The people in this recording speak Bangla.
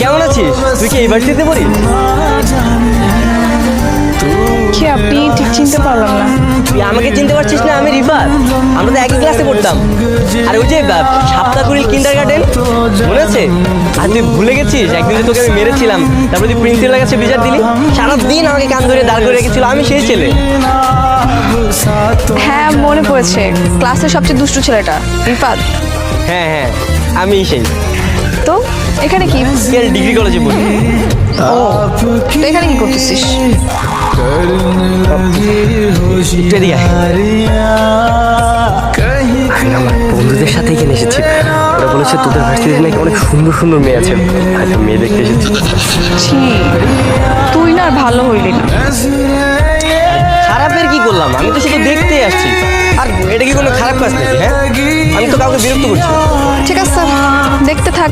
কেমন আছিস? তুই কি ইউনিভার্সিটিতে পড়িস? কি আপনি ঠিক চিনতে পারলাম না। তুই আমাকে চিনতে পারছিস না? আমি রিফাত। আমরা তো একই ক্লাসে পড়তাম। আর ওই যে সাপ্তাহকুড়িল কিন্ডারগার্টেন মনে আছে? আর তুই ভুলে গেছিস একদিন তোকে আমি মেরেছিলাম, তারপরে তুই প্রিন্সিপালের কাছে বিচার দিলি। সারাদিন আমাকে কান ধরে দাঁড় করে রেখেছিল, আমি সেই ছেলে। হ্যাঁ মনে পড়েছে, ক্লাসের সবচেয়ে দুষ্টু ছেলেটা রিফাত। হ্যাঁ হ্যাঁ, আমি সেই। তো এখানে কি? ডিগ্রি কলেজে পড়ি। ও, তো এখানে কি করতেছিস? আমার বন্ধুদের সাথে এখানে এসেছি। ওরা বলেছে তোদের ভার্সিটিতে নাকি অনেক সুন্দর সুন্দর মেয়ে আছে। হয়তো মেয়ে দেখতে এসেছি। ছি, তুই না আর ভালো হইলি না। খারাপের কি করলাম? আমি তো শুধু দেখতেই আসছি। আর এটা কি কোনো খারাপ কাজ নাকি? হ্যাঁ, আমি তো কাউকে বিরক্ত করছি না। ঠিক আছে, দেখতে থাক।